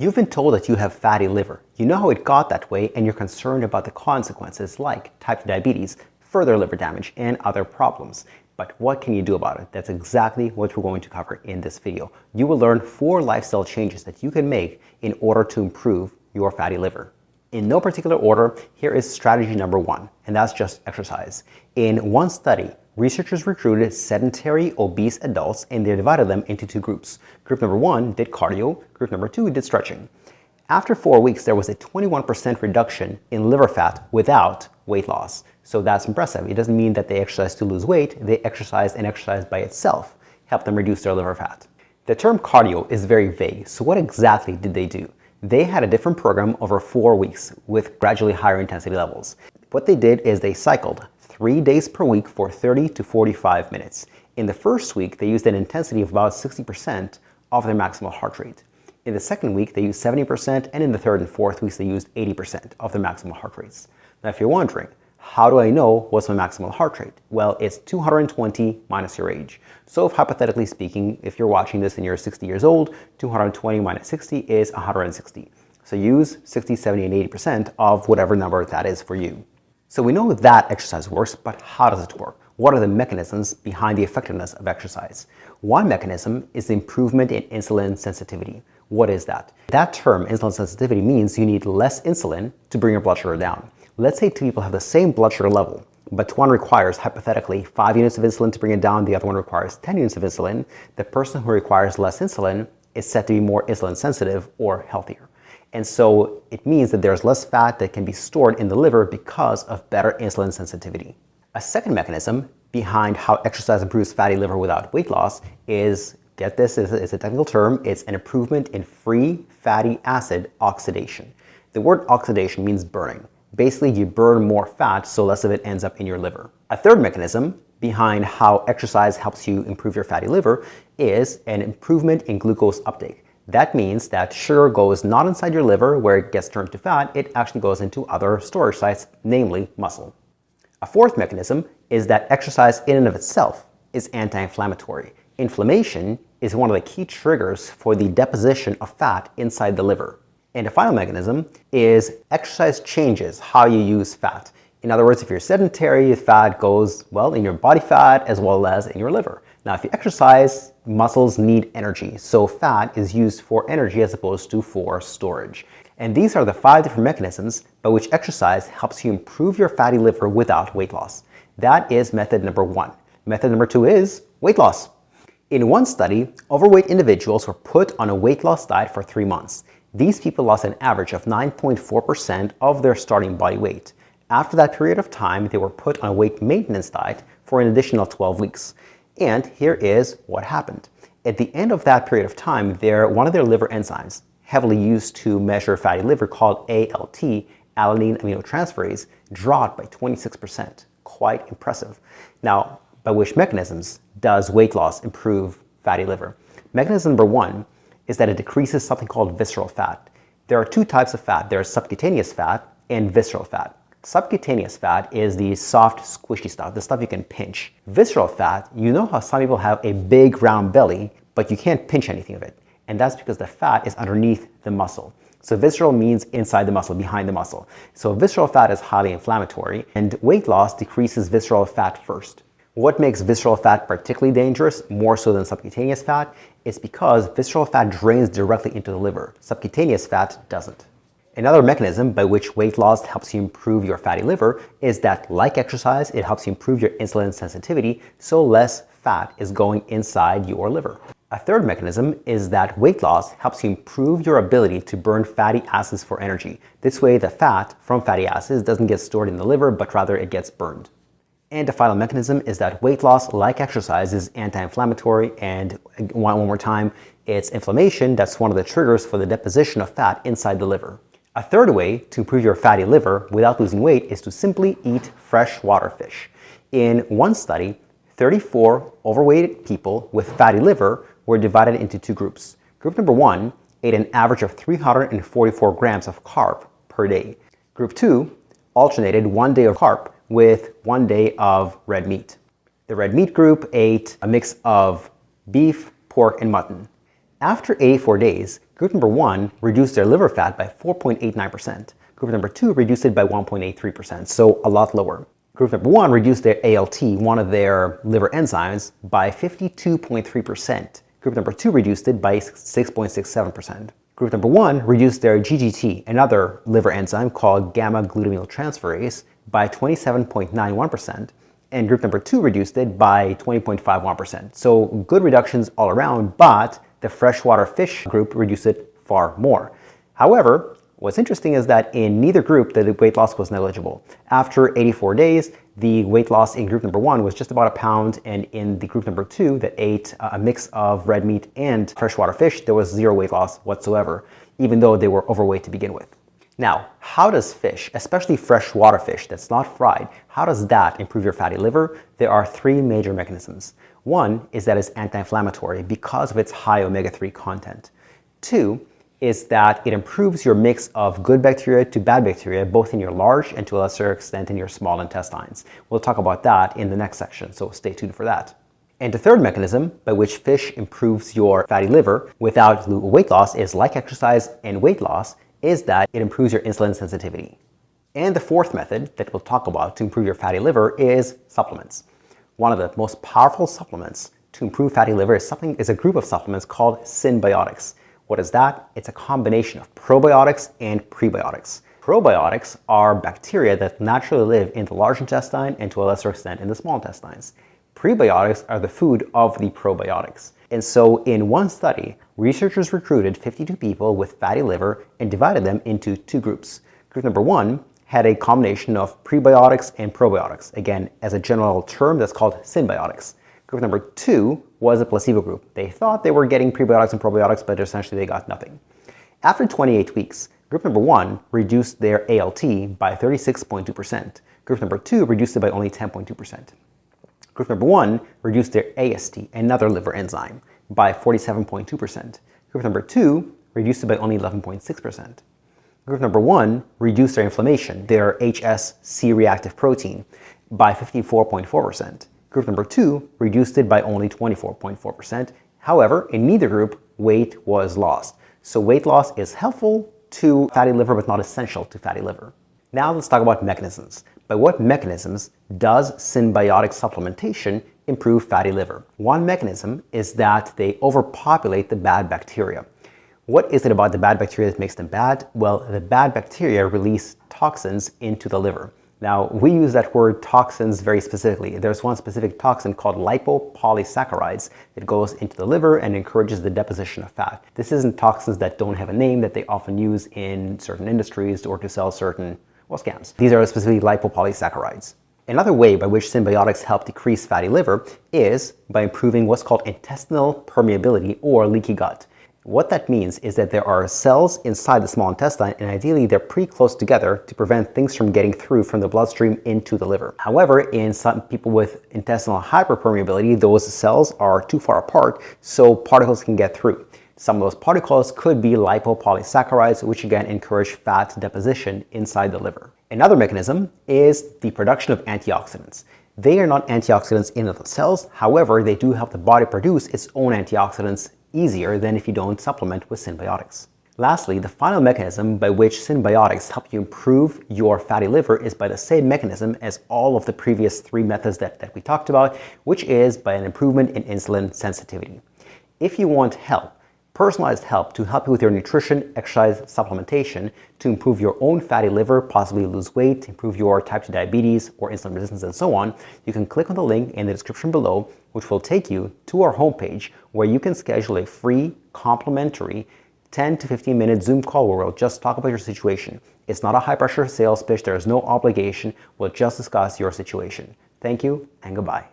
You've been told that you have fatty liver. You know how it got that way, and you're concerned about the consequences like type 2 diabetes, further liver damage, and other problems. But what can you do about it? That's exactly what we're going to cover in this video. You will learn 4 lifestyle changes that you can make in order to improve your fatty liver. In no particular order, here is strategy number 1, and that's just exercise. In one study, researchers recruited sedentary, obese adults, and they divided them into 2 groups. Group number 1 did cardio, group number 2 did stretching. After 4 weeks, there was a 21% reduction in liver fat without weight loss. So that's impressive. It doesn't mean that they exercised to lose weight. They exercised, and exercise by itself helped them reduce their liver fat. The term cardio is very vague, so what exactly did they do? They had a different program over 4 weeks with gradually higher intensity levels. What they did is they cycled 3 days per week for 30 to 45 minutes. In the first week, they used an intensity of about 60% of their maximal heart rate. In the second week, they used 70%, and in the third and fourth weeks, they used 80% of their maximal heart rates. Now, if you're wondering, how do I know what's my maximal heart rate? Well, it's 220 minus your age. So if hypothetically speaking, if you're watching this and you're 60 years old, 220 minus 60 is 160. So use 60, 70, and 80% of whatever number that is for you. So we know that exercise works, but how does it work? What are the mechanisms behind the effectiveness of exercise? One mechanism is the improvement in insulin sensitivity. What is that? That term, insulin sensitivity, means you need less insulin to bring your blood sugar down. Let's say 2 people have the same blood sugar level, but one requires, hypothetically, 5 units of insulin to bring it down, the other one requires 10 units of insulin. The person who requires less insulin is said to be more insulin sensitive or healthier. And so it means that there's less fat that can be stored in the liver because of better insulin sensitivity. A second mechanism behind how exercise improves fatty liver without weight loss is, get this, it's a technical term, it's an improvement in free fatty acid oxidation. The word oxidation means burning. Basically, you burn more fat, so less of it ends up in your liver. A third mechanism behind how exercise helps you improve your fatty liver is an improvement in glucose uptake. That means that sugar goes not inside your liver where it gets turned to fat, it actually goes into other storage sites, namely muscle. A fourth mechanism is that exercise in and of itself is anti-inflammatory. Inflammation is one of the key triggers for the deposition of fat inside the liver. And a final mechanism is exercise changes how you use fat. In other words, if you're sedentary, fat goes, well, in your body fat as well as in your liver. Now, if you exercise, muscles need energy, so fat is used for energy as opposed to for storage. And these are the 5 different mechanisms by which exercise helps you improve your fatty liver without weight loss. That is method number 1. Method number 2 is weight loss. In one study, overweight individuals were put on a weight loss diet for 3 months. These people lost an average of 9.4% of their starting body weight. After that period of time, they were put on a weight maintenance diet for an additional 12 weeks. And here is what happened. At the end of that period of time, one of their liver enzymes, heavily used to measure fatty liver, called ALT, alanine aminotransferase, dropped by 26%. Quite impressive. Now, by which mechanisms does weight loss improve fatty liver? Mechanism number 1 is that it decreases something called visceral fat. There are 2 types of fat. There's subcutaneous fat and visceral fat. Subcutaneous fat is the soft, squishy stuff, the stuff you can pinch. Visceral fat, you know how some people have a big round belly, but you can't pinch anything of it. And that's because the fat is underneath the muscle. So visceral means inside the muscle, behind the muscle. So visceral fat is highly inflammatory, and weight loss decreases visceral fat first. What makes visceral fat particularly dangerous, more so than subcutaneous fat, is because visceral fat drains directly into the liver. Subcutaneous fat doesn't. Another mechanism by which weight loss helps you improve your fatty liver is that, like exercise, it helps you improve your insulin sensitivity, so less fat is going inside your liver. A third mechanism is that weight loss helps you improve your ability to burn fatty acids for energy. This way, the fat from fatty acids doesn't get stored in the liver, but rather it gets burned. And the final mechanism is that weight loss, like exercise, is anti-inflammatory, and one more time, it's inflammation that's one of the triggers for the deposition of fat inside the liver. A third way to improve your fatty liver without losing weight is to simply eat freshwater fish. In one study, 34 overweight people with fatty liver were divided into 2 groups. Group number 1 ate an average of 344 grams of carb per day. Group 2 alternated 1 day of carb with 1 day of red meat. The red meat group ate a mix of beef, pork, and mutton. After 84 days, Group number 1 reduced their liver fat by 4.89%. Group number 2 reduced it by 1.83%, so a lot lower. Group number 1 reduced their ALT, one of their liver enzymes, by 52.3%. Group number 2 reduced it by 6.67%. Group number 1 reduced their GGT, another liver enzyme called gamma-glutamyl transferase, by 27.91%. And group number 2 reduced it by 20.51%. So good reductions all around, but the freshwater fish group reduced it far more. However, what's interesting is that in neither group the weight loss was negligible. After 84 days, the weight loss in group number 1 was just about a pound, and in the group number 2 that ate a mix of red meat and freshwater fish, there was zero weight loss whatsoever, even though they were overweight to begin with. Now, how does fish, especially freshwater fish that's not fried, how does that improve your fatty liver? There are three major mechanisms. One is that it's anti-inflammatory because of its high omega-3 content. Two is that it improves your mix of good bacteria to bad bacteria, both in your large and to a lesser extent in your small intestines. We'll talk about that in the next section, so stay tuned for that. And the third mechanism by which fish improves your fatty liver without weight loss is, like exercise and weight loss, is that it improves your insulin sensitivity. And the fourth method that we'll talk about to improve your fatty liver is supplements. One of the most powerful supplements to improve fatty liver is a group of supplements called synbiotics. What is that? It's a combination of probiotics and prebiotics. Probiotics are bacteria that naturally live in the large intestine and to a lesser extent in the small intestines. Prebiotics are the food of the probiotics. And so in one study, researchers recruited 52 people with fatty liver and divided them into two groups. Group number 1 had a combination of prebiotics and probiotics. Again, as a general term, that's called synbiotics. Group number 2 was a placebo group. They thought they were getting prebiotics and probiotics, but essentially they got nothing. After 28 weeks, group number 1 reduced their ALT by 36.2%. Group number 2 reduced it by only 10.2%. Group number 1 reduced their AST, another liver enzyme, by 47.2%. Group number 2 reduced it by only 11.6%. Group number 1 reduced their inflammation, their HSC reactive protein, by 54.4%. Group number 2 reduced it by only 24.4%. However, in neither group, weight was lost. So weight loss is helpful to fatty liver, but not essential to fatty liver. Now let's talk about mechanisms. By what mechanisms does symbiotic supplementation improve fatty liver? One mechanism is that they overpopulate the bad bacteria. What is it about the bad bacteria that makes them bad? Well, the bad bacteria release toxins into the liver. Now, we use that word toxins very specifically. There's one specific toxin called lipopolysaccharides that goes into the liver and encourages the deposition of fat. This isn't toxins that don't have a name that they often use in certain industries or to sell certain scams. These are specifically lipopolysaccharides. Another way by which symbiotics help decrease fatty liver is by improving what's called intestinal permeability or leaky gut. What that means is that there are cells inside the small intestine, and ideally they're pretty close together to prevent things from getting through from the bloodstream into the liver. However, in some people with intestinal hyperpermeability, those cells are too far apart, so particles can get through. Some of those particles could be lipopolysaccharides, which again encourage fat deposition inside the liver. Another mechanism is the production of antioxidants. They are not antioxidants in themselves, however, they do help the body produce its own antioxidants easier than if you don't supplement with symbiotics. Lastly, the final mechanism by which symbiotics help you improve your fatty liver is by the same mechanism as all of the previous three methods that we talked about, which is by an improvement in insulin sensitivity. If you want help, personalized help to help you with your nutrition, exercise, supplementation to improve your own fatty liver, possibly lose weight, improve your type 2 diabetes or insulin resistance and so on, you can click on the link in the description below, which will take you to our homepage where you can schedule a free, complimentary 10 to 15 minute Zoom call where we'll just talk about your situation. It's not a high pressure sales pitch. There is no obligation. We'll just discuss your situation. Thank you and goodbye.